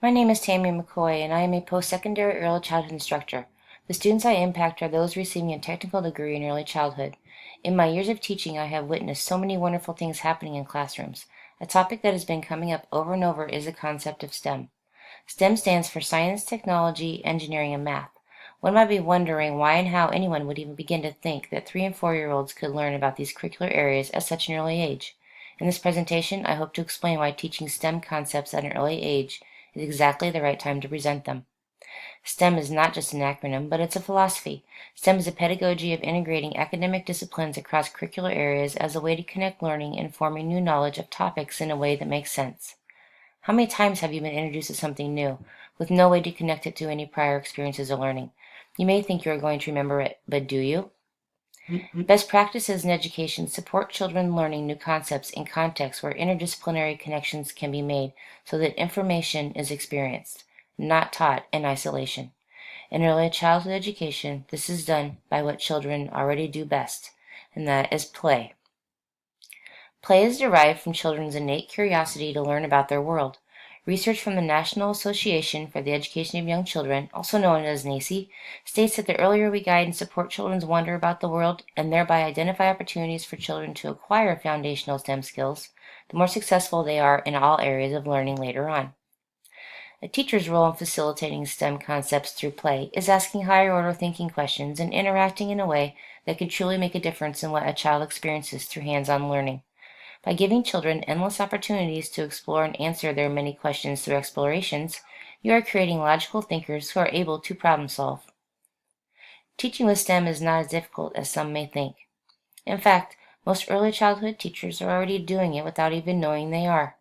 My name is Tammy McCoy, and I am a post-secondary early childhood instructor. The students I impact are those receiving a technical degree in early childhood. In my years of teaching, I have witnessed so many wonderful things happening in classrooms. A topic that has been coming up over and over is the concept of STEM. STEM stands for science, technology, engineering, and math. One might be wondering why and how anyone would even begin to think that 3 and 4-year-olds could learn about these curricular areas at such an early age. In this presentation, I hope to explain why teaching STEM concepts at an early age is exactly the right time to present them. STEM is not just an acronym, but it's a philosophy. STEM is a pedagogy of integrating academic disciplines across curricular areas as a way to connect learning and forming new knowledge of topics in a way that makes sense. How many times have you been introduced to something new, with no way to connect it to any prior experiences of learning? You may think you are going to remember it, but do you? Best practices in education support children learning new concepts in contexts where interdisciplinary connections can be made so that information is experienced, not taught in isolation. In early childhood education, this is done by what children already do best, and that is play. Play is derived from children's innate curiosity to learn about their world. Research from the National Association for the Education of Young Children, also known as NAEYC, states that the earlier we guide and support children's wonder about the world and thereby identify opportunities for children to acquire foundational STEM skills, the more successful they are in all areas of learning later on. A teacher's role in facilitating STEM concepts through play is asking higher order thinking questions and interacting in a way that can truly make a difference in what a child experiences through hands-on learning. By giving children endless opportunities to explore and answer their many questions through explorations, you are creating logical thinkers who are able to problem solve. Teaching with STEM is not as difficult as some may think. In fact, most early childhood teachers are already doing it without even knowing they are.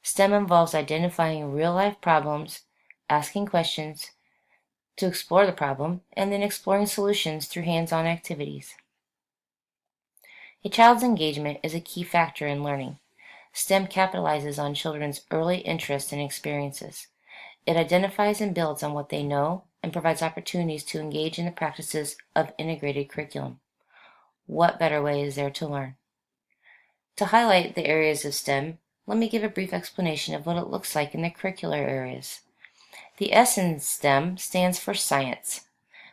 STEM involves identifying real-life problems, asking questions to explore the problem, and then exploring solutions through hands-on activities. A child's engagement is a key factor in learning. STEM capitalizes on children's early interests and experiences. It identifies and builds on what they know and provides opportunities to engage in the practices of integrated curriculum. What better way is there to learn? To highlight the areas of STEM, let me give a brief explanation of what it looks like in the curricular areas. The S in STEM stands for science.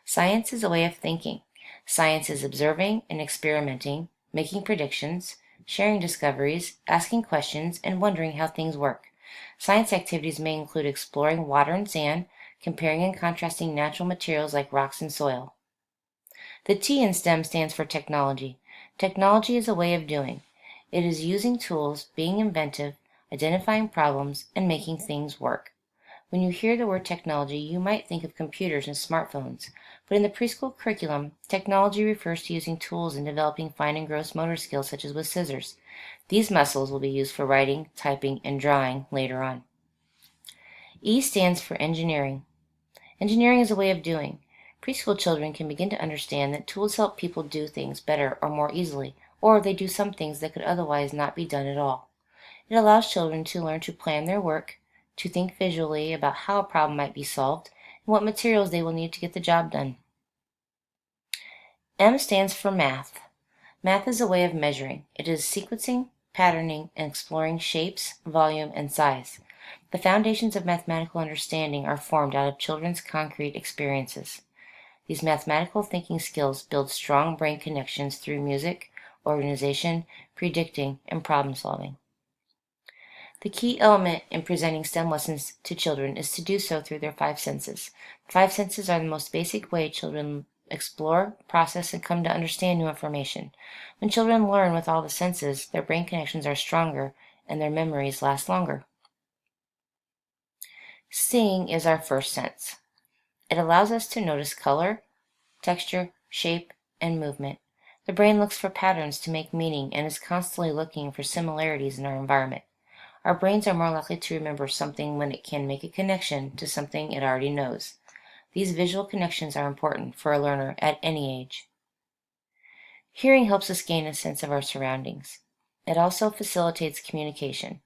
Science is a way of thinking. Science is observing and experimenting, making predictions, sharing discoveries, asking questions, and wondering how things work. Science activities may include exploring water and sand, comparing and contrasting natural materials like rocks and soil. The T in STEM stands for technology. Technology is a way of doing. It is using tools, being inventive, identifying problems, and making things work. When you hear the word technology, you might think of computers and smartphones, but in the preschool curriculum, technology refers to using tools and developing fine and gross motor skills such as with scissors. These muscles will be used for writing, typing, and drawing later on. E stands for engineering. Engineering is a way of doing. Preschool children can begin to understand that tools help people do things better or more easily, or they do some things that could otherwise not be done at all. It allows children to learn to plan their work, to think visually about how a problem might be solved, and what materials they will need to get the job done. M stands for math. Math is a way of measuring. It is sequencing, patterning, and exploring shapes, volume, and size. The foundations of mathematical understanding are formed out of children's concrete experiences. These mathematical thinking skills build strong brain connections through music, organization, predicting, and problem solving. The key element in presenting STEM lessons to children is to do so through their 5 senses. The 5 senses are the most basic way children explore, process, and come to understand new information. When children learn with all the senses, their brain connections are stronger and their memories last longer. Seeing is our first sense. It allows us to notice color, texture, shape, and movement. The brain looks for patterns to make meaning and is constantly looking for similarities in our environment. Our brains are more likely to remember something when it can make a connection to something it already knows. These visual connections are important for a learner at any age. Hearing helps us gain a sense of our surroundings. It also facilitates communication.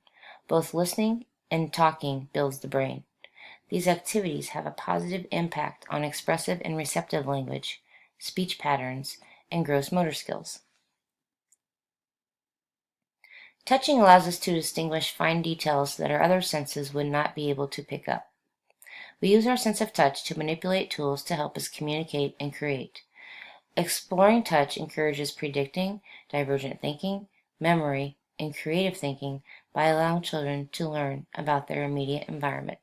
Both listening and talking builds the brain. These activities have a positive impact on expressive and receptive language, speech patterns, and gross motor skills. Touching allows us to distinguish fine details that our other senses would not be able to pick up. We use our sense of touch to manipulate tools to help us communicate and create. Exploring touch encourages predicting, divergent thinking, memory, and creative thinking by allowing children to learn about their immediate environment.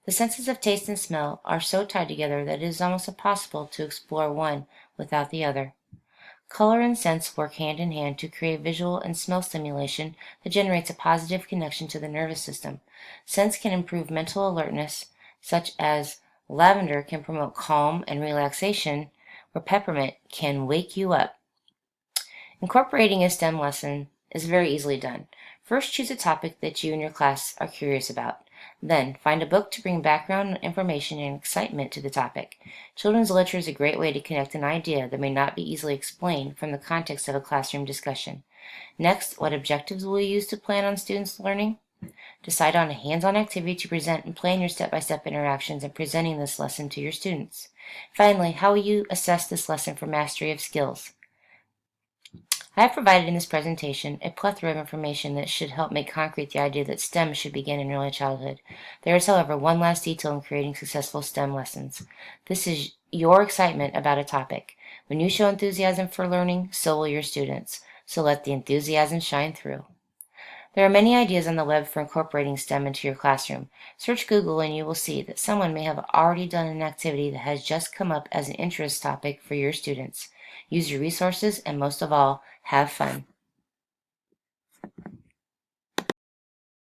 The senses of taste and smell are so tied together that it is almost impossible to explore one without the other. Color and sense work hand in hand to create visual and smell stimulation that generates a positive connection to the nervous system. Sense can improve mental alertness, such as lavender can promote calm and relaxation, where peppermint can wake you up. Incorporating a STEM lesson is very easily done. First, choose a topic that you and your class are curious about. Then, find a book to bring background information and excitement to the topic. Children's literature is a great way to connect an idea that may not be easily explained from the context of a classroom discussion. Next, what objectives will you use to plan on students' learning? Decide on a hands-on activity to present and plan your step-by-step interactions in presenting this lesson to your students. Finally, how will you assess this lesson for mastery of skills? I have provided in this presentation a plethora of information that should help make concrete the idea that STEM should begin in early childhood. There is, however, one last detail in creating successful STEM lessons. This is your excitement about a topic. When you show enthusiasm for learning, so will your students. So let the enthusiasm shine through. There are many ideas on the web for incorporating STEM into your classroom. Search Google and you will see that someone may have already done an activity that has just come up as an interest topic for your students. Use your resources and most of all, have fun.